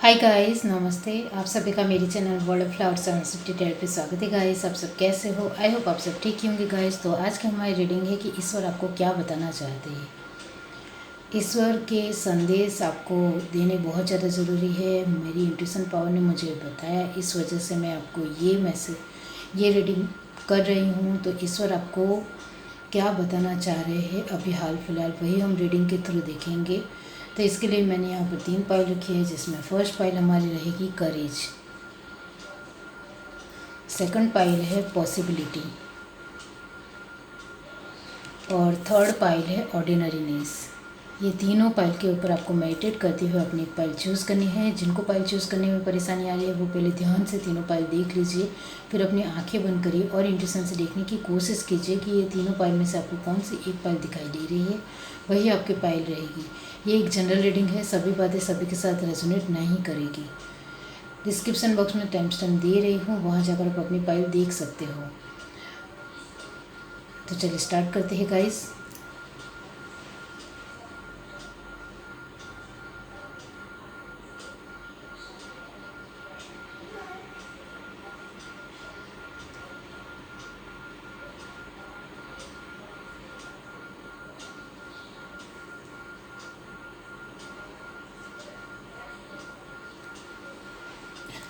Hi guys, नमस्ते। आप सभी का मेरे channel world of flowers and city पे स्वागत है गाइस। आप सब कैसे हो? आई होप आप सब ठीक ही होंगे गाइस। तो आज की हमारी रीडिंग है कि ईश्वर आपको क्या बताना चाहते हैं। ईश्वर के संदेश आपको देने बहुत ज़्यादा ज़रूरी है। मेरी इंट्यूशन पावर ने मुझे बताया, इस वजह से मैं आपको ये रीडिंग कर रही हूँ। तो ईश्वर आपको क्या बताना चाह रहे हैं अभी हाल फिलहाल, वही हम रीडिंग के थ्रू देखेंगे। तो इसके लिए मैंने यहाँ पर 3 पाइल रखी है, जिसमें फर्स्ट पाइल हमारी रहेगी करेज, सेकंड पाइल है पॉसिबिलिटी और थर्ड पाइल है ऑर्डिनरीनेस। ये तीनों पाइल के ऊपर आपको मेडिटेट करते हुए अपनी एक पाइल चूज़ करनी है। जिनको पाइल चूज़ करने में परेशानी आ रही है वो पहले ध्यान से तीनों पाइल देख लीजिए, फिर अपनी आंखें बंद करिए और इंट्यूशन से देखने की कोशिश कीजिए कि ये तीनों पाइल में से आपको कौन सी एक पाइल दिखाई दे रही है, वही आपकी पाइल रहेगी। ये एक जनरल रीडिंग है, सभी बातें सभी के साथ रेजोनेट नहीं करेगी। डिस्क्रिप्शन बॉक्स में टाइम स्टैम्प दे रही हूँ, वहाँ जाकर आप अपनी पाइल देख सकते हो। तो चलिए स्टार्ट करते हैं गाइस।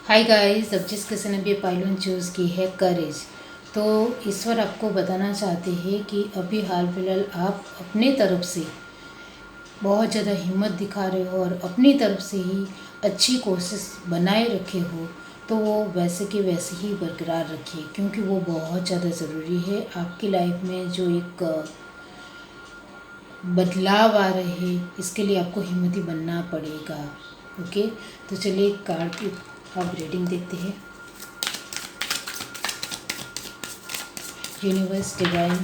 हाय गाइस, अब जिस किसी ने भी पाइलोन चूज़ की है करेज, तो ईश्वर आपको बताना चाहते हैं कि अभी हाल फिलहाल आप अपने तरफ से बहुत ज़्यादा हिम्मत दिखा रहे हो और अपनी तरफ से ही अच्छी कोशिश बनाए रखे हो। तो वो वैसे के वैसे ही बरकरार रखिए, क्योंकि वो बहुत ज़्यादा ज़रूरी है आपकी लाइफ में। जो एक बदलाव आ रहे हैं, इसके लिए आपको हिम्मती बनना पड़ेगा। ओके, तो चलिए कार्ड की अब रीडिंग देखते हैं। यूनिवर्स, डिवाइन,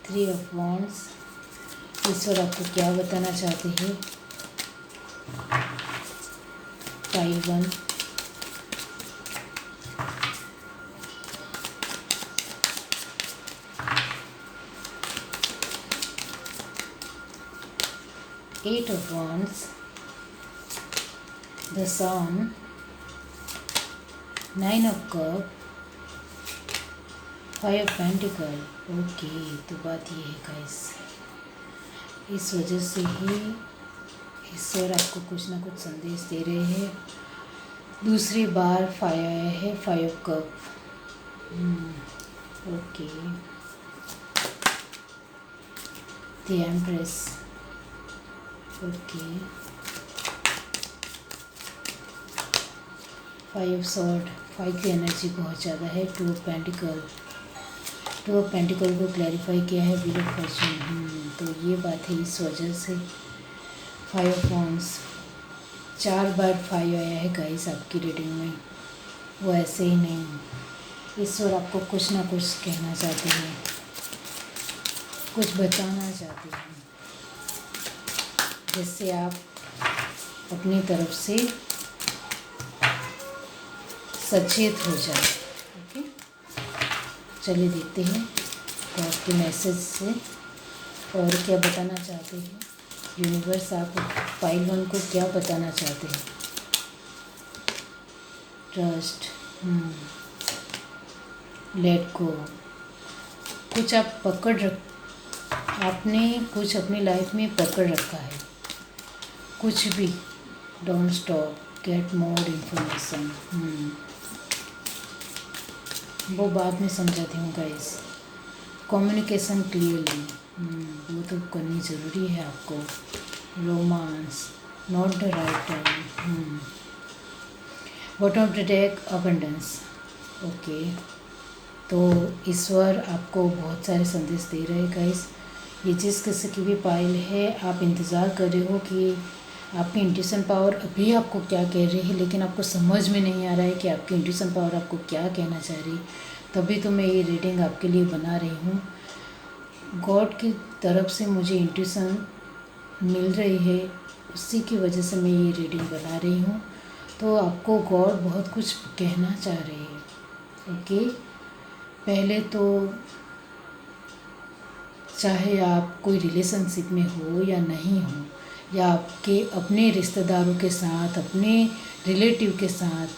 3 ऑफ वॉन्ड्स, ईश्वर आपको क्या बताना चाहते हैं। Pile 1, eight of wands, the sun, 9 of cup, 5 of pentacle. Okay, तो बात ये है गाइस, इस वजह से ही ईश्वर आपको कुछ ना कुछ संदेश दे रहे हैं। दूसरी बार फायर आया है, 5 of cup. Okay, the empress. Okay, 5 of sword, 5 की एनर्जी बहुत ज़्यादा है। 2 ऑफ पेंटिकल, 2 ऑफ पेंटिकल को क्लैरिफाई किया है, व्हील ऑफ फॉर्च्यून। तो ये बात है, इस वजह से 5 ऑफ वॉन्ड्स, 4 बार 5 आया है गाइस आपकी रीडिंग में। वो ऐसे ही नहीं, ईश्वर आपको कुछ ना कुछ कहना चाहते हैं, कुछ बताना चाहते हैं, जिससे आप अपनी तरफ से सचेत हो जाए। ओके, चलिए देखते हैं तो आपके मैसेज से और क्या बताना चाहते हैं यूनिवर्स। आप पाइल 1 को क्या बताना चाहते हैं। ट्रस्ट, लेट गो, कुछ आप आपने कुछ अपनी लाइफ में पकड़ रखा है, कुछ भी। Don't stop, get more information. वो बाद में समझाती हूँ गाइस। कम्युनिकेशन क्लियरली, वो तो करनी ज़रूरी है आपको। Romance, not the right time. Bottom of the deck, abundance. Okay, तो ईश्वर आपको बहुत सारे संदेश दे रहे हैं गाइस। ये जिस किसी की भी पाइल है, आप इंतज़ार कर रहे हो कि आपकी इंट्यूशन पावर अभी आपको क्या कह रही है, लेकिन आपको समझ में नहीं आ रहा है कि आपकी इंट्यूशन पावर आपको क्या कहना चाह रही है। तभी तो मैं ये रीडिंग आपके लिए बना रही हूँ। गॉड की तरफ से मुझे इंट्यूशन मिल रही है, उसी की वजह से मैं ये रीडिंग बना रही हूँ। तो आपको गॉड बहुत कुछ कहना चाह रहे हैं। ओके, पहले तो चाहे आप कोई रिलेशनशिप में हो या नहीं हो, या आपके अपने रिश्तेदारों के साथ, अपने रिलेटिव के साथ,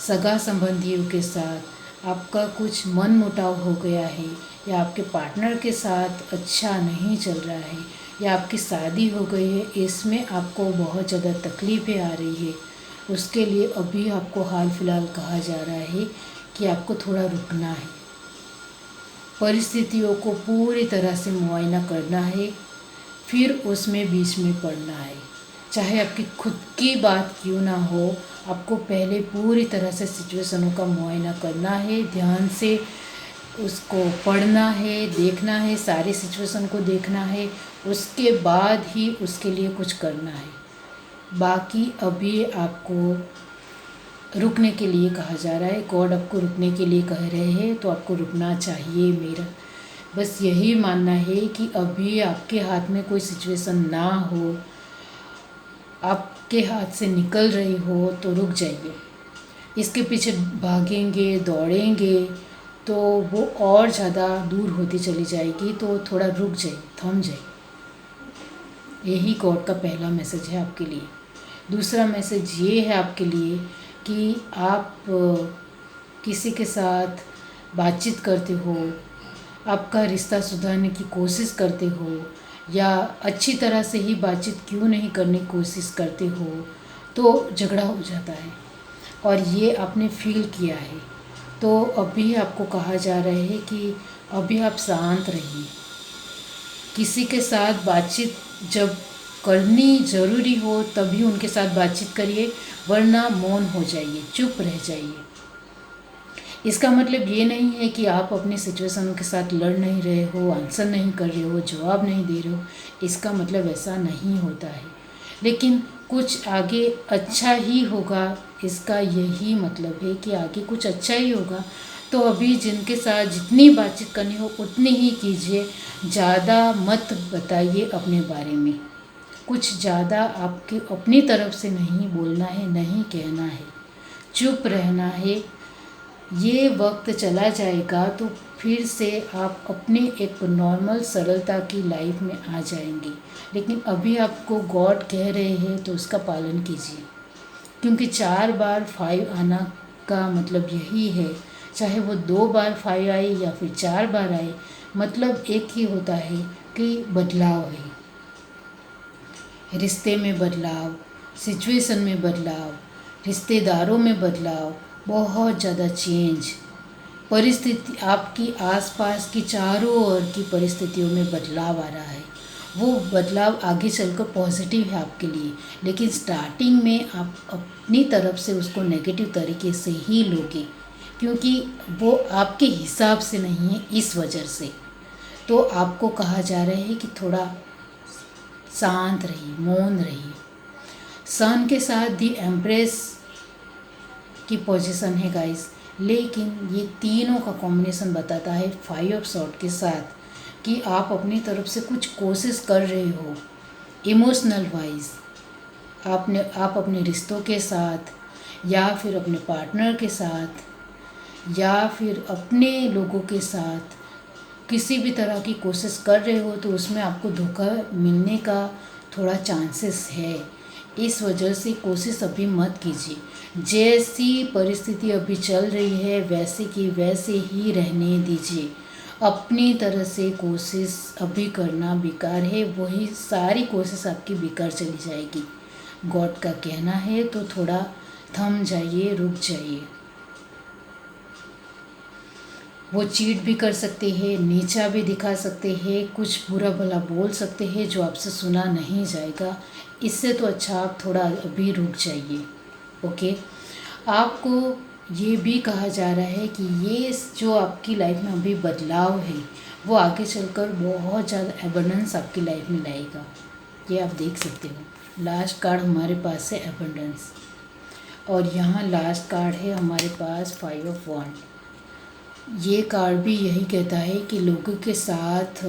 सगा संबंधियों के साथ आपका कुछ मन मुटाव हो गया है, या आपके पार्टनर के साथ अच्छा नहीं चल रहा है, या आपकी शादी हो गई है, इसमें आपको बहुत ज़्यादा तकलीफ़ें आ रही है, उसके लिए अभी आपको हाल फिलहाल कहा जा रहा है कि आपको थोड़ा रुकना है, परिस्थितियों को पूरी तरह से मुआयना करना है, फिर उसमें बीच में पड़ना है। चाहे आपकी खुद की बात क्यों ना हो, आपको पहले पूरी तरह से सिचुएशनों का मुआयना करना है, ध्यान से उसको पढ़ना है, देखना है, सारी सिचुएशन को देखना है, उसके बाद ही उसके लिए कुछ करना है। बाकी अभी आपको रुकने के लिए कहा जा रहा है, गॉड आपको रुकने के लिए कह रहे हैं, तो आपको रुकना चाहिए। मेरा बस यही मानना है कि अभी आपके हाथ में कोई सिचुएशन ना हो, आपके हाथ से निकल रही हो तो रुक जाइए। इसके पीछे भागेंगे, दौड़ेंगे तो वो और ज़्यादा दूर होती चली जाएगी, तो थोड़ा रुक जाइए, थम जाइए। यही गॉड का पहला मैसेज है आपके लिए। दूसरा मैसेज ये है आपके लिए कि आप किसी के साथ बातचीत करते हो, आपका रिश्ता सुधारने की कोशिश करते हो, या अच्छी तरह से ही बातचीत क्यों नहीं करने की कोशिश करते हो, तो झगड़ा हो जाता है और ये आपने फील किया है। तो अभी आपको कहा जा रहा है कि अभी आप शांत रहिए। किसी के साथ बातचीत जब करनी ज़रूरी हो तभी उनके साथ बातचीत करिए, वरना मौन हो जाइए, चुप रह जाइए। इसका मतलब ये नहीं है कि आप अपनी सिचुएशन के साथ लड़ नहीं रहे हो, आंसर नहीं कर रहे हो, जवाब नहीं दे रहे हो, इसका मतलब ऐसा नहीं होता है। लेकिन कुछ आगे अच्छा ही होगा, इसका यही मतलब है कि आगे कुछ अच्छा ही होगा। तो अभी जिनके साथ जितनी बातचीत करनी हो उतनी ही कीजिए, ज़्यादा मत बताइए अपने बारे में। कुछ ज़्यादा आपकी अपनी तरफ से नहीं बोलना है, नहीं कहना है, चुप रहना है। ये वक्त चला जाएगा तो फिर से आप अपने एक नॉर्मल सरलता की लाइफ में आ जाएंगे। लेकिन अभी आपको गॉड कह रहे हैं तो उसका पालन कीजिए, क्योंकि 4 बार 5 आना का मतलब यही है। चाहे वो 2 बार 5 आए या फिर 4 बार आए, मतलब एक ही होता है कि बदलाव है। रिश्ते में बदलाव, सिचुएशन में बदलाव, रिश्तेदारों में बदलाव, बहुत ज़्यादा चेंज, परिस्थिति आपकी आसपास की चारों ओर की परिस्थितियों में बदलाव आ रहा है। वो बदलाव आगे चलकर पॉजिटिव है आपके लिए, लेकिन स्टार्टिंग में आप अपनी तरफ से उसको नेगेटिव तरीके से ही लोगे, क्योंकि वो आपके हिसाब से नहीं है, इस वजह से। तो आपको कहा जा रहा है कि थोड़ा शांत रहिए, मौन रहिए। सन के साथ दी एम्प्रेस की पोजीशन है गाइस, लेकिन ये तीनों का कॉम्बिनेशन बताता है 5 ऑफ सॉर्ड के साथ कि आप अपनी तरफ से कुछ कोशिश कर रहे हो इमोशनल वाइज। आप अपने रिश्तों के साथ, या फिर अपने पार्टनर के साथ, या फिर अपने लोगों के साथ किसी भी तरह की कोशिश कर रहे हो, तो उसमें आपको धोखा मिलने का थोड़ा चांसेस है। इस वजह से कोशिश अभी मत कीजिए। जैसी परिस्थिति अभी चल रही है वैसे की वैसे ही रहने दीजिए। अपनी तरह से कोशिश अभी करना बेकार है, वही सारी कोशिश आपकी बेकार चली जाएगी। गॉड का कहना है तो थोड़ा थम जाइए, रुक जाइए। वो चीट भी कर सकते हैं, नीचा भी दिखा सकते हैं, कुछ बुरा भला बोल सकते हैं जो आपसे सुना नहीं जाएगा। इससे तो अच्छा आप थोड़ा अभी रुक जाइए। ओके, आपको ये भी कहा जा रहा है कि ये जो आपकी लाइफ में अभी बदलाव है वो आगे चलकर बहुत ज़्यादा एबंडेंस आपकी लाइफ में लाएगा। ये आप देख सकते हो। लास्ट कार्ड हमारे पास है एबंडेंस, और यहाँ लास्ट कार्ड है हमारे पास 5 ऑफ वॉन्ड। ये कार्ड भी यही कहता है कि लोगों के साथ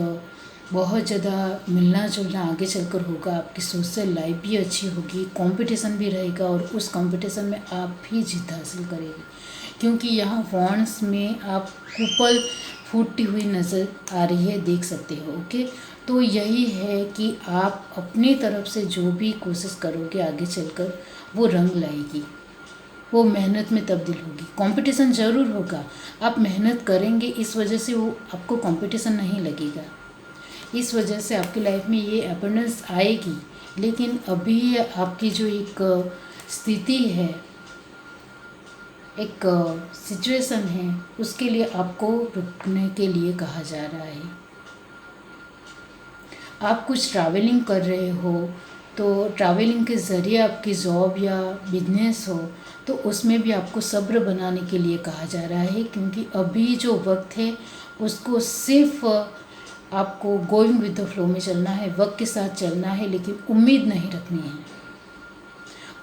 बहुत ज़्यादा मिलना जुलना आगे चलकर होगा। आपकी सोशल लाइफ भी अच्छी होगी, कंपटीशन भी रहेगा, और उस कंपटीशन में आप भी जीत हासिल करेंगे, क्योंकि यहाँ वॉन्ड्स में आप कुपल फूटती हुई नज़र आ रही है, देख सकते हो। ओके, तो यही है कि आप अपनी तरफ से जो भी कोशिश करोगे आगे चलकर वो रंग लाएगी, वो मेहनत में तब्दील होगी। कंपटीशन ज़रूर होगा, आप मेहनत करेंगे, इस वजह से वो आपको कंपटीशन नहीं लगेगा, इस वजह से आपकी लाइफ में ये अबंडेंस आएगी। लेकिन अभी आपकी जो एक स्थिति है, एक सिचुएशन है, उसके लिए आपको रुकने के लिए कहा जा रहा है। आप कुछ ट्रैवलिंग कर रहे हो तो ट्रैवलिंग के ज़रिए आपकी जॉब या बिजनेस हो तो उसमें भी आपको सब्र बनाने के लिए कहा जा रहा है, क्योंकि अभी जो वक्त है उसको सिर्फ आपको गोइंग विद द फ्लो में चलना है, वक्त के साथ चलना है, लेकिन उम्मीद नहीं रखनी है।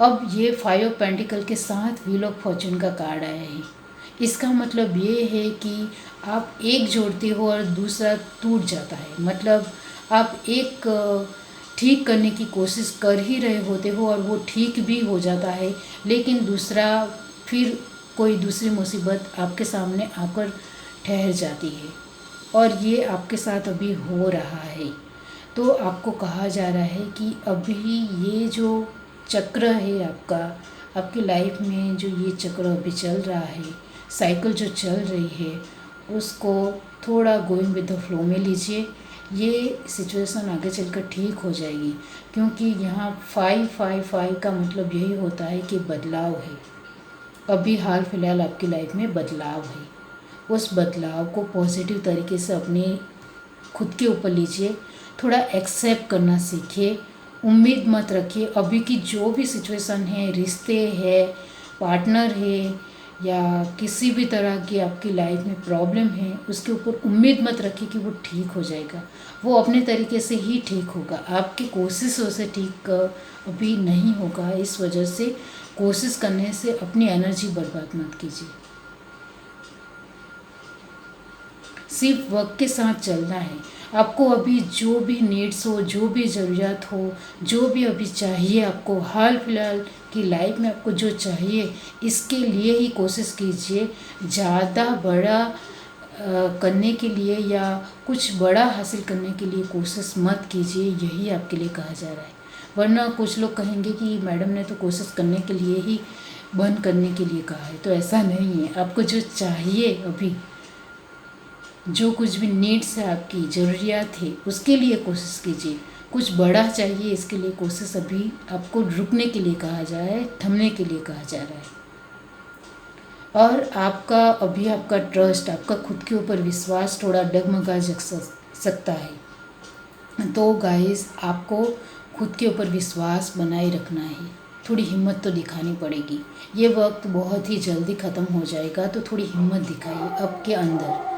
अब ये 5 ऑफ पेंटिकल के साथ व्हील ऑफ फॉर्चून का कार्ड आया है। इसका मतलब ये है कि आप एक जोड़ते हो और दूसरा टूट जाता है। मतलब आप एक ठीक करने की कोशिश कर ही रहे होते हो और वो ठीक भी हो जाता है, लेकिन दूसरा फिर कोई दूसरी मुसीबत आपके सामने आकर ठहर जाती है, और ये आपके साथ अभी हो रहा है। तो आपको कहा जा रहा है कि अभी ये जो चक्र है आपका, आपकी लाइफ में जो ये चक्र अभी चल रहा है, साइकिल जो चल रही है, उसको थोड़ा गोइंग विद द फ्लो में लीजिए। ये सिचुएशन आगे चलकर ठीक हो जाएगी, क्योंकि यहाँ 555 का मतलब यही होता है कि बदलाव है। अभी हाल फिलहाल आपकी लाइफ में बदलाव है, उस बदलाव को पॉजिटिव तरीके से अपने खुद के ऊपर लीजिए, थोड़ा एक्सेप्ट करना सीखिए, उम्मीद मत रखिए। अभी की जो भी सिचुएशन है, रिश्ते है, पार्टनर है, या किसी भी तरह की आपकी लाइफ में प्रॉब्लम है, उसके ऊपर उम्मीद मत रखिए कि वो ठीक हो जाएगा। वो अपने तरीके से ही ठीक होगा, आपकी कोशिशों से ठीक अभी नहीं होगा। इस वजह से कोशिश करने से अपनी एनर्जी बर्बाद मत कीजिए। सिर्फ वक्त के साथ चलना है। आपको अभी जो भी नीड्स हो, जो भी ज़रूरत हो, जो भी अभी चाहिए आपको, हाल फिलहाल की लाइफ में आपको जो चाहिए, इसके लिए ही कोशिश कीजिए। ज़्यादा बड़ा करने के लिए या कुछ बड़ा हासिल करने के लिए कोशिश मत कीजिए, यही आपके लिए कहा जा रहा है। वरना कुछ लोग कहेंगे कि मैडम ने तो कोशिश करने के लिए ही बंद करने के लिए कहा है, तो ऐसा नहीं है। आपको जो चाहिए अभी, जो कुछ भी नीड्स है, आपकी ज़रूरियात है, उसके लिए कोशिश कीजिए। कुछ बड़ा चाहिए, इसके लिए कोशिश अभी आपको रुकने के लिए कहा जा रहा है, थमने के लिए कहा जा रहा है। और आपका अभी आपका ट्रस्ट, आपका खुद के ऊपर विश्वास थोड़ा डगमगा सकता है। तो गाइस, आपको खुद के ऊपर विश्वास बनाए रखना है, थोड़ी हिम्मत तो दिखानी पड़ेगी। ये वक्त बहुत ही जल्दी ख़त्म हो जाएगा, तो थोड़ी हिम्मत दिखाइए आपके अंदर।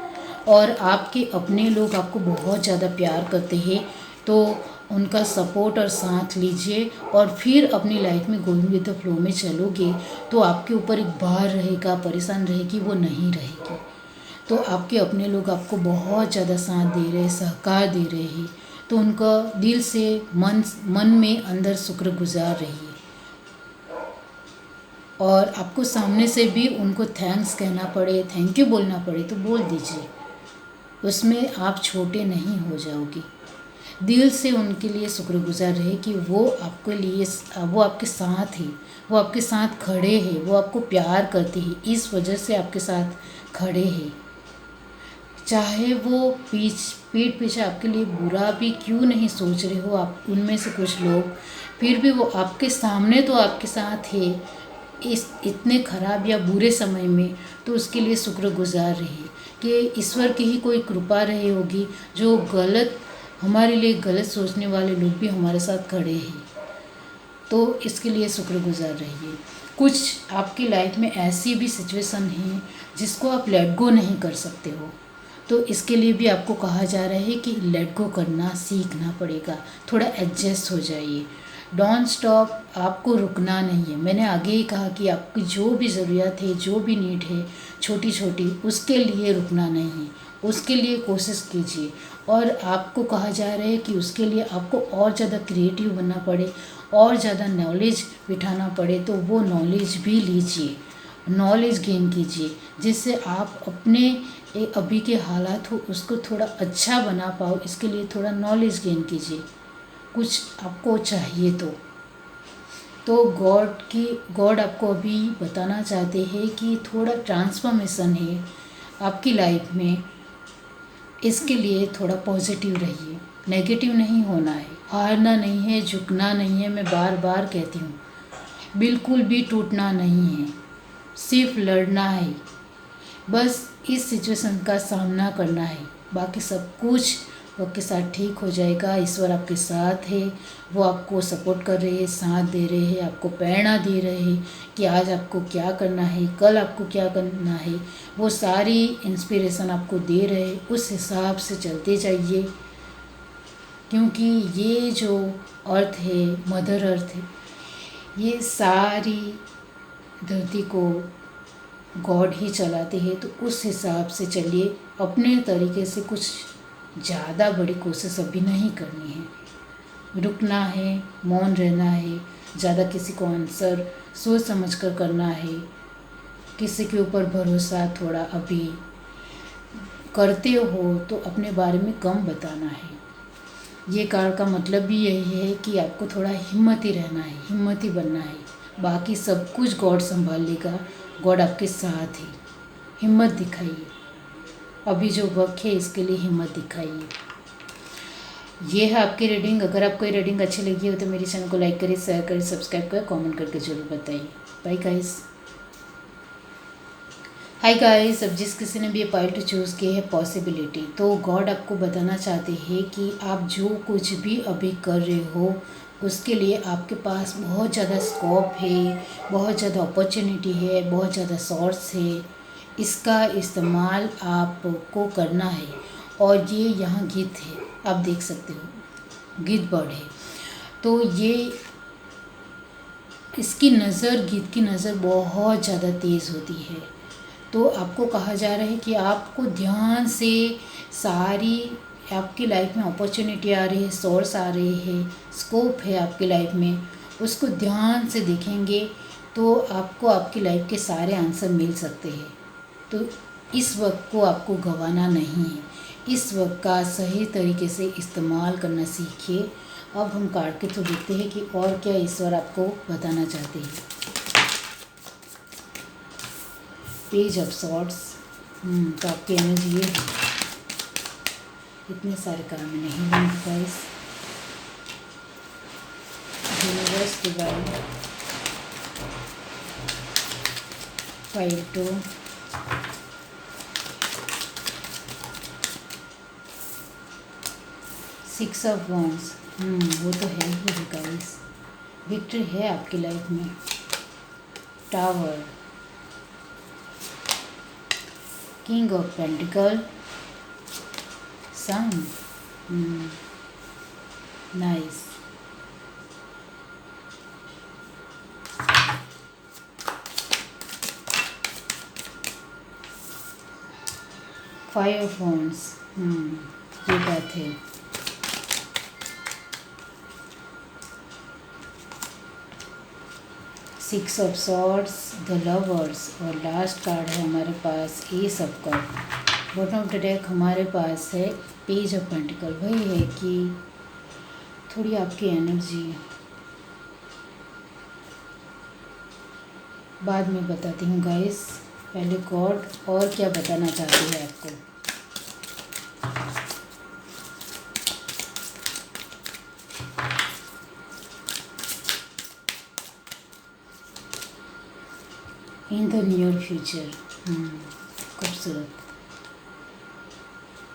और आपके अपने लोग आपको बहुत ज़्यादा प्यार करते हैं, तो उनका सपोर्ट और साथ लीजिए, और फिर अपनी लाइफ में गोइंग विद द फ्लो में चलोगे तो आपके ऊपर एक भार रहेगा, परेशान रहेगी, वो नहीं रहेगी। तो आपके अपने लोग आपको बहुत ज़्यादा साथ दे रहे हैं, सहकार दे रहे हैं, तो उनका दिल से मन में अंदर शुक्रगुजार रहिए। और आपको सामने से भी उनको थैंक्स कहना पड़े, थैंक यू बोलना पड़े तो बोल दीजिए, उसमें आप छोटे नहीं हो जाओगे। दिल से उनके लिए शुक्रगुजार रहे कि वो आपके लिए, वो आपके साथ है, वो आपके साथ खड़े हैं, वो आपको प्यार करते हैं, इस वजह से आपके साथ खड़े हैं। चाहे वो पीठ पीछे आपके लिए बुरा भी क्यों नहीं सोच रहे हो आप, उनमें से कुछ लोग, फिर भी वो आपके सामने तो आपके साथ है इस इतने ख़राब या बुरे समय में। तो उसके लिए शुक्रगुजार रहिए कि ईश्वर की ही कोई कृपा रही होगी, जो हमारे लिए गलत सोचने वाले लोग भी हमारे साथ खड़े हैं। तो इसके लिए शुक्रगुजार रहिए। कुछ आपकी लाइफ में ऐसी भी सिचुएशन है जिसको आप लेट गो नहीं कर सकते हो, तो इसके लिए भी आपको कहा जा रहा है कि लेट गो करना सीखना पड़ेगा, थोड़ा एडजस्ट हो जाइए। डोंट स्टॉप, आपको रुकना नहीं है। मैंने आगे ही कहा कि आपकी जो भी ज़रूरत है, जो भी नीड है छोटी छोटी, उसके लिए रुकना नहीं है, उसके लिए कोशिश कीजिए। और आपको कहा जा रहा है कि उसके लिए आपको और ज़्यादा क्रिएटिव बनना पड़े, और ज़्यादा नॉलेज बिठाना पड़े, तो वो नॉलेज भी लीजिए, नॉलेज गेन कीजिए, जिससे आप अपने अभी के हालात हो उसको थोड़ा अच्छा बना पाओ, इसके लिए थोड़ा नॉलेज गेन कीजिए। कुछ आपको चाहिए तो गॉड आपको अभी बताना चाहते हैं कि थोड़ा ट्रांसफॉर्मेशन है आपकी लाइफ में। इसके लिए थोड़ा पॉजिटिव रहिए, नेगेटिव नहीं होना है, हारना नहीं है, झुकना नहीं है। मैं बार बार कहती हूँ, बिल्कुल भी टूटना नहीं है, सिर्फ लड़ना है। बस इस सिचुएशन का सामना करना है, बाकी सब कुछ आपके साथ ठीक हो जाएगा। ईश्वर आपके साथ है, वो आपको सपोर्ट कर रहे हैं, साथ दे रहे हैं, आपको प्रेरणा दे रहे हैं कि आज आपको क्या करना है, कल आपको क्या करना है। वो सारी इंस्पिरेशन आपको दे रहे हैं, उस हिसाब से चलते जाइए। क्योंकि ये जो अर्थ है, मदर अर्थ है, ये सारी धरती को गॉड ही चलाते हैं। तो उस हिसाब से चलिए, अपने तरीके से। कुछ ज़्यादा बड़ी कोशिश अभी नहीं करनी है, रुकना है, मौन रहना है। ज़्यादा किसी को आंसर सोच समझ कर करना है, किसी के ऊपर भरोसा थोड़ा अभी करते हो तो अपने बारे में कम बताना है। ये कार्ड का मतलब भी यही है कि आपको थोड़ा हिम्मती रहना है, हिम्मती बनना है। बाकी सब कुछ गॉड संभाल लेगा, गॉड आपके साथ है। हिम्मत दिखाइए, अभी जो वक्त है इसके लिए हिम्मत दिखाइए। ये है आपकी रीडिंग। अगर आपको ये रीडिंग अच्छी लगी हो तो मेरे चैनल को लाइक करें, शेयर करें, सब्सक्राइब करें, कमेंट करके जरूर बताइए। Bye guys. हाय गाइस, अब जिस किसी ने भी ये पार्ट चूज़ की है पॉसिबिलिटी, तो गॉड आपको बताना चाहते हैं कि आप जो कुछ भी अभी कर रहे हो उसके लिए आपके पास बहुत ज़्यादा स्कोप है, बहुत ज़्यादा अपॉर्चुनिटी है, बहुत ज़्यादा सोर्स है। इसका इस्तेमाल आपको करना है। और ये यहाँ गीत है, आप देख सकते हो, गीत बर्ड है। तो ये इसकी नज़र, गीत की नज़र बहुत ज़्यादा तेज़ होती है। तो आपको कहा जा रहा है कि आपको ध्यान से सारी आपकी लाइफ में अपॉर्चुनिटी आ रही है, सोर्स आ रहे हैं, स्कोप है आपकी लाइफ में, उसको ध्यान से देखेंगे तो आपको आपकी लाइफ के सारे आंसर मिल सकते हैं। तो इस वक्त को आपको गंवाना नहीं है, इस वक्त का सही तरीके से इस्तेमाल करना सीखिए। अब हम कार्ड के थ्रू देखते हैं कि और क्या ईश्वर आपको बताना चाहते हैं। Page of swords. तो आपकी एनर्जी ये है। इतने सारे काम में नहीं लेंगे guys. Universe divide 5 2 6 of wands. वो तो है ही गाइस, विक्ट्री है आपकी लाइफ में। Tower, king of pentacle, sun. Nice. Five of wands. ये बात है। Six of swords, the lovers. और लास्ट कार्ड है हमारे पास ace of cup. Bottom of the deck हमारे पास है पेज ऑफ पेंटिकल। वही है कि थोड़ी आपकी एनर्जी बाद में बताती हूँ गाइस। पहले गॉड और क्या बताना चाहती है आपको। In the near future. खूबसूरत।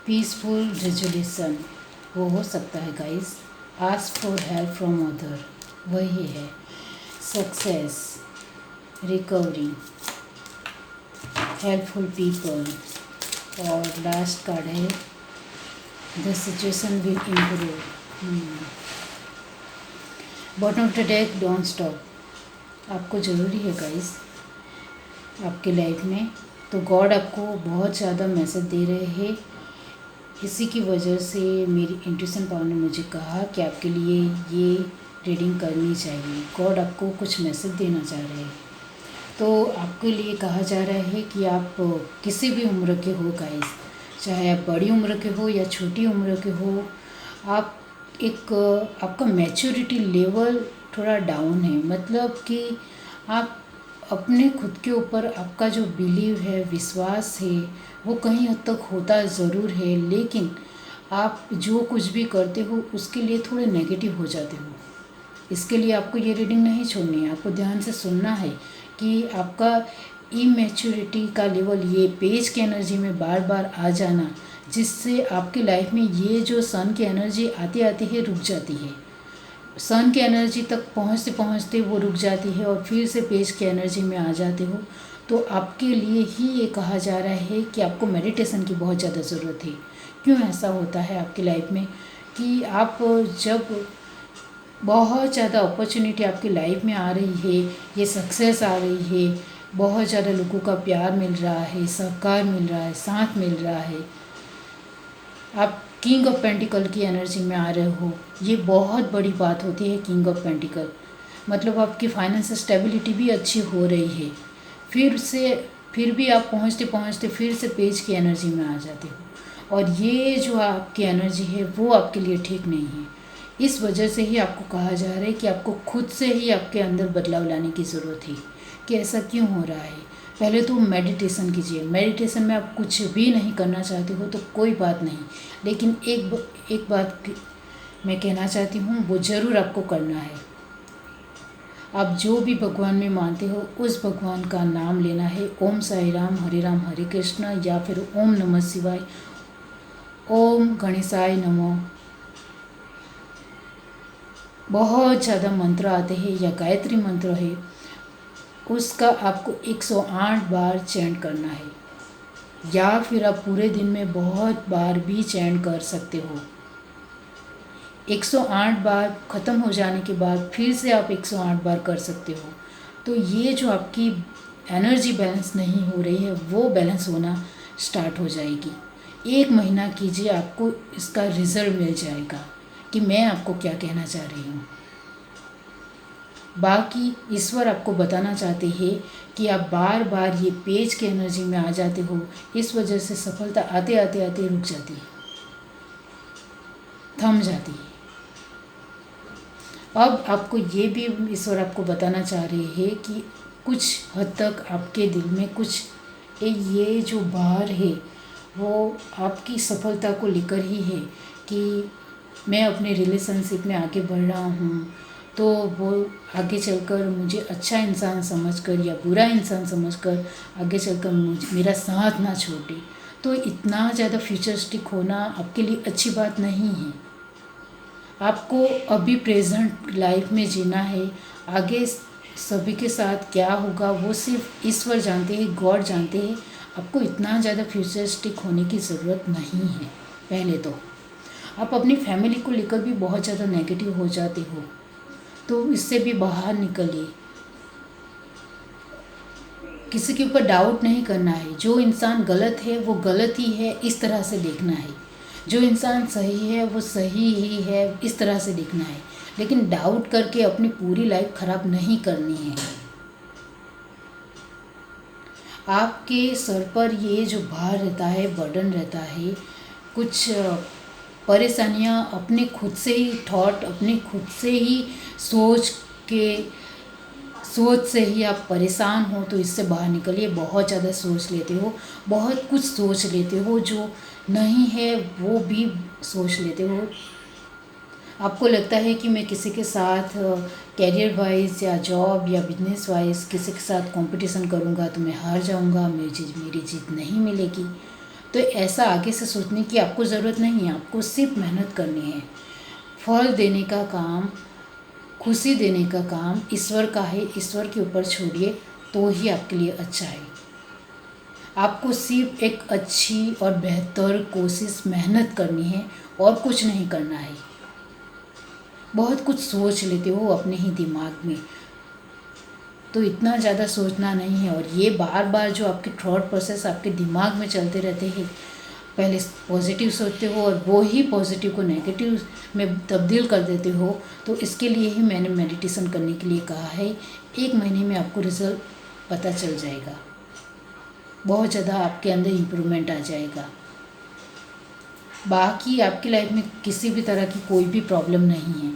पीसफुल रेजोल्यूशन वो हो सकता है guys. Ask for help from other, वही है। Success, recovery, helpful people. और लास्ट कार्ड है the situation will improve. Bottom of the deck, don't stop. आपको ज़रूरी है गाइस आपकी लाइफ में। तो गॉड आपको बहुत ज़्यादा मैसेज दे रहे हैं। इसी की वजह से मेरी इंट्यूशन पावर ने मुझे कहा कि आपके लिए ये रीडिंग करनी चाहिए। गॉड आपको कुछ मैसेज देना चाह रहे हैं। तो आपके लिए कहा जा रहा है कि आप किसी भी उम्र के हो गाइस, चाहे आप बड़ी उम्र के हो या छोटी उम्र के हो, आप आपका मैच्योरिटी लेवल थोड़ा डाउन है। मतलब कि आप अपने खुद के ऊपर आपका जो बिलीव है, विश्वास है, वो कहीं हद तक होता ज़रूर है, लेकिन आप जो कुछ भी करते हो उसके लिए थोड़े नेगेटिव हो जाते हो। इसके लिए आपको ये रीडिंग नहीं छोड़नी है, आपको ध्यान से सुनना है कि आपका इमेच्योरिटी का लेवल, ये पेज की एनर्जी में बार बार आ जाना, जिससे आपकी लाइफ में ये जो सन की एनर्जी आती आती है रुक जाती है, सन की एनर्जी तक पहुँचते पहुँचते वो रुक जाती है और फिर से पेज की एनर्जी में आ जाते हो। तो आपके लिए ही ये कहा जा रहा है कि आपको मेडिटेशन की बहुत ज़्यादा ज़रूरत है। क्यों ऐसा होता है आपकी लाइफ में कि आप जब बहुत ज़्यादा अपॉर्चुनिटी आपकी लाइफ में आ रही है, ये सक्सेस आ रही है, बहुत ज़्यादा लोगों का प्यार मिल रहा है, सहकार मिल रहा है, साथ मिल रहा है, आप किंग ऑफ पेंटिकल की एनर्जी में आ रहे हो, ये बहुत बड़ी बात होती है। किंग ऑफ पेंटिकल मतलब आपकी फाइनेंशियल स्टेबिलिटी भी अच्छी हो रही है, फिर भी आप पहुँचते पहुँचते फिर से पेज की एनर्जी में आ जाते हो, और ये जो आपकी एनर्जी है वो आपके लिए ठीक नहीं है। इस वजह से ही आपको कहा जा रहा है कि आपको खुद से ही आपके अंदर बदलाव लाने की ज़रूरत है कि ऐसा क्यों हो रहा है। पहले तो मेडिटेशन कीजिए। मेडिटेशन में आप कुछ भी नहीं करना चाहते हो तो कोई बात नहीं, लेकिन एक बात मैं कहना चाहती हूँ, वो ज़रूर आपको करना है। आप जो भी भगवान में मानते हो उस भगवान का नाम लेना है। ओम साई राम, हरे कृष्ण, या फिर ओम नमः शिवाय, ओम गणेशाय नमः। बहुत ज़्यादा मंत्र आते हैं या गायत्री मंत्र है, उसका आपको 108 बार चैंट करना है, या फिर आप पूरे दिन में बहुत बार भी चैंट कर सकते हो। 108 बार ख़त्म हो जाने के बाद फिर से आप 108 बार कर सकते हो। तो ये जो आपकी एनर्जी बैलेंस नहीं हो रही है वो बैलेंस होना स्टार्ट हो जाएगी। 1 महीना कीजिए, आपको इसका रिज़ल्ट मिल जाएगा कि मैं आपको क्या कहना चाह रही हूँ। बाकी ईश्वर आपको बताना चाहते हैं कि आप बार बार ये पेज की एनर्जी में आ जाते हो, इस वजह से सफलता आते आते आते रुक जाती है, थम जाती है। अब आपको ये भी ईश्वर आपको बताना चाह रहे हैं कि कुछ हद तक आपके दिल में कुछ ये जो बाहर है वो आपकी सफलता को लेकर ही है कि मैं अपने रिलेशनशिप में आगे बढ़ रहा हूँ, तो वो आगे चलकर मुझे अच्छा इंसान समझकर या बुरा इंसान समझकर आगे चलकर मेरा साथ ना छोड़े। तो इतना ज़्यादा फ्यूचरिस्टिक होना आपके लिए अच्छी बात नहीं है। आपको अभी प्रेजेंट लाइफ में जीना है। आगे सभी के साथ क्या होगा वो सिर्फ ईश्वर जानते हैं, गॉड जानते हैं। आपको इतना ज़्यादा फ्यूचरिस्टिक होने की ज़रूरत नहीं है। पहले तो आप अपनी फैमिली को लेकर भी बहुत ज़्यादा नेगेटिव हो जाते हो, तो इससे भी बाहर निकलिए। किसी के ऊपर डाउट नहीं करना है। जो इंसान गलत है वो गलत ही है, इस तरह से देखना है। जो इंसान सही है वो सही ही है, इस तरह से देखना है। लेकिन डाउट करके अपनी पूरी लाइफ ख़राब नहीं करनी है। आपके सर पर ये जो भार रहता है, बर्डन रहता है, कुछ परेशानियाँ अपने खुद से ही थॉट, अपने खुद से ही सोच से ही आप परेशान हो, तो इससे बाहर निकलिए। बहुत ज़्यादा सोच लेते हो, बहुत कुछ सोच लेते हो, जो नहीं है वो भी सोच लेते हो। आपको लगता है कि मैं किसी के साथ कैरियर वाइज या जॉब या बिजनेस वाइज किसी के साथ कंपटीशन करूंगा तो मैं हार जाऊंगा, मेरी जीत नहीं मिलेगी। तो ऐसा आगे से सोचने की आपको ज़रूरत नहीं है। आपको सिर्फ मेहनत करनी है। फल देने का काम, खुशी देने का काम ईश्वर का है। ईश्वर के ऊपर छोड़िए तो ही आपके लिए अच्छा है। आपको सिर्फ एक अच्छी और बेहतर कोशिश, मेहनत करनी है और कुछ नहीं करना है। बहुत कुछ सोच लेते हो अपने ही दिमाग में, तो इतना ज़्यादा सोचना नहीं है। और ये बार बार जो आपके थॉट प्रोसेस आपके दिमाग में चलते रहते हैं, पहले पॉजिटिव सोचते हो और वो ही पॉजिटिव को नेगेटिव में तब्दील कर देते हो। तो इसके लिए ही मैंने मेडिटेशन करने के लिए कहा है। 1 महीने में आपको रिजल्ट पता चल जाएगा, बहुत ज़्यादा आपके अंदर इम्प्रूवमेंट आ जाएगा। बाकी आपकी लाइफ में किसी भी तरह की कोई भी प्रॉब्लम नहीं है।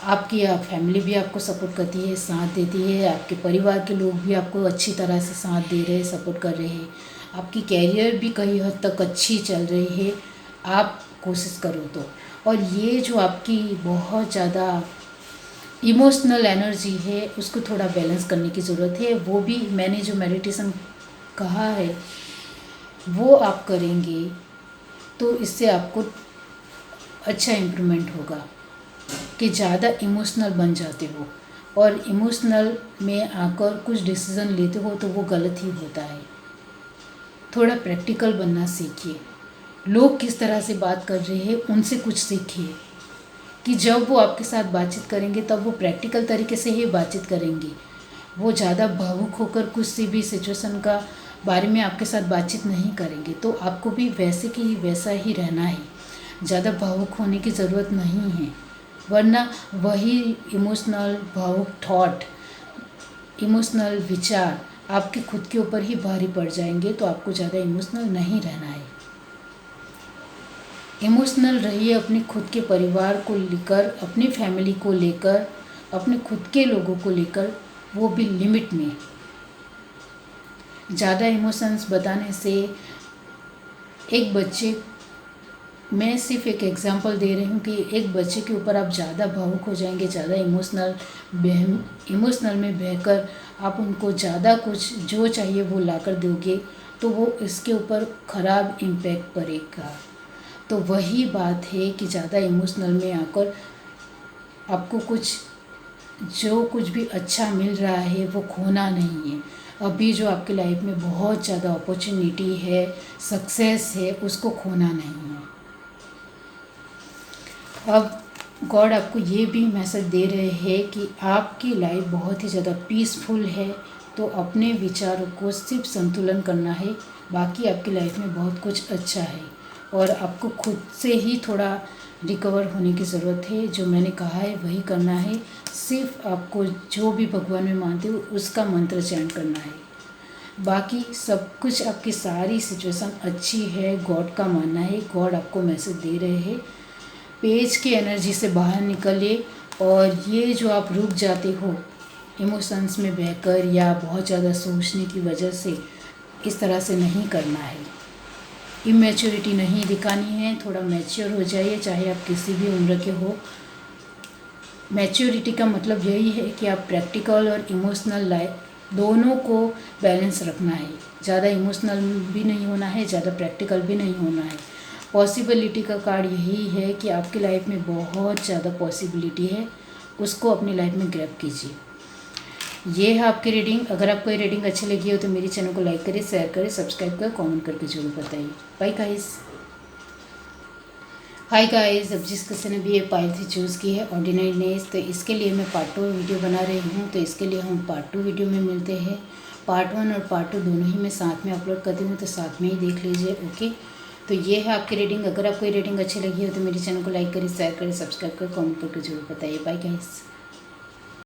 आपकी फैमिली भी आपको सपोर्ट करती है, साथ देती है, आपके परिवार के लोग भी आपको अच्छी तरह से साथ दे रहे हैं, सपोर्ट कर रहे हैं। आपकी कैरियर भी कई हद तक अच्छी चल रही है, आप कोशिश करो तो। और ये जो आपकी बहुत ज़्यादा इमोशनल एनर्जी है उसको थोड़ा बैलेंस करने की ज़रूरत है। वो भी मैंने जो मेडिटेशन कहा है वो आप करेंगे तो इससे आपको अच्छा इम्प्रूवमेंट होगा कि ज़्यादा इमोशनल बन जाते हो और इमोशनल में आकर कुछ डिसीज़न लेते हो तो वो गलत ही होता है। थोड़ा प्रैक्टिकल बनना सीखिए। लोग किस तरह से बात कर रहे हैं उनसे कुछ सीखिए कि जब वो आपके साथ बातचीत करेंगे तब वो प्रैक्टिकल तरीके से ही बातचीत करेंगे। वो ज़्यादा भावुक होकर कुछ सी भी सिचुएशन का बारे में आपके साथ बातचीत नहीं करेंगे, तो आपको भी वैसे कि वैसा ही रहना है। ज़्यादा भावुक होने की ज़रूरत नहीं है, वरना वही इमोशनल भावुक थॉट, इमोशनल विचार आपके खुद के ऊपर ही भारी पड़ जाएंगे। तो आपको ज़्यादा इमोशनल नहीं रहना है। इमोशनल रहिए अपने खुद के परिवार को लेकर, अपनी फैमिली को लेकर, अपने खुद के लोगों को लेकर, वो भी लिमिट में। ज़्यादा इमोशंस बताने से एक बच्चे, मैं सिर्फ एक एग्जांपल दे रही हूँ कि एक बच्चे के ऊपर आप ज़्यादा भावुक हो जाएंगे, ज़्यादा इमोशनल में बहकर आप उनको ज़्यादा कुछ जो चाहिए वो ला कर दोगे तो वो इसके ऊपर ख़राब इम्पैक्ट पड़ेगा। तो वही बात है कि ज़्यादा इमोशनल में आकर आपको जो कुछ भी अच्छा मिल रहा है वो खोना नहीं है। अभी जो आपकी लाइफ में बहुत ज़्यादा अपॉर्चुनिटी है, सक्सेस है, उसको खोना नहीं है। अब गॉड आपको ये भी मैसेज दे रहे हैं कि आपकी लाइफ बहुत ही ज़्यादा पीसफुल है, तो अपने विचारों को सिर्फ संतुलन करना है। बाकी आपकी लाइफ में बहुत कुछ अच्छा है और आपको खुद से ही थोड़ा रिकवर होने की ज़रूरत है। जो मैंने कहा है वही करना है। सिर्फ आपको जो भी भगवान में मानते हो उसका मंत्र चैंट करना है। बाकी सब कुछ, आपकी सारी सिचुएशन अच्छी है, गॉड का मानना है। गॉड आपको मैसेज दे रहे हैं, पेज की एनर्जी से बाहर निकलिए। और ये जो आप रुक जाते हो इमोशंस में बहकर या बहुत ज़्यादा सोचने की वजह से, इस तरह से नहीं करना है। इमेच्योरिटी नहीं दिखानी है, थोड़ा मैच्योर हो जाइए, चाहे आप किसी भी उम्र के हो। मैच्योरिटी का मतलब यही है कि आप प्रैक्टिकल और इमोशनल लाइफ दोनों को बैलेंस रखना है। ज़्यादा इमोशनल भी नहीं होना है, ज़्यादा प्रैक्टिकल भी नहीं होना है। पॉसिबिलिटी का कार्ड यही है कि आपकी लाइफ में बहुत ज़्यादा पॉसिबिलिटी है, उसको अपनी लाइफ में ग्रैब कीजिए। ये है आपकी रीडिंग। अगर आपको ये रीडिंग अच्छी लगी हो तो मेरे चैनल को लाइक करें, शेयर करें, सब्सक्राइब करें, कमेंट करके जरूर बताइए। Bye guys. हाय गाइस, अब जिस किसी ने भी ये पायल थी चूज़ की है ऑर्डिनरी नेस, तो इसके लिए मैं पार्ट 2 वीडियो बना रही हूँ। तो इसके लिए हम पार्ट 2 वीडियो में मिलते हैं। पार्ट 1 और पार्ट 2 दोनों ही मैं साथ में अपलोड करती हूँ, तो साथ में ही देख लीजिए। ओके, तो ये है आपकी रीडिंग। अगर आपको ये रीडिंग अच्छी लगी हो तो मेरे चैनल को लाइक करें, शेयर करें, सब्सक्राइब करें, कमेंट करके जरूर बताइए। Bye guys.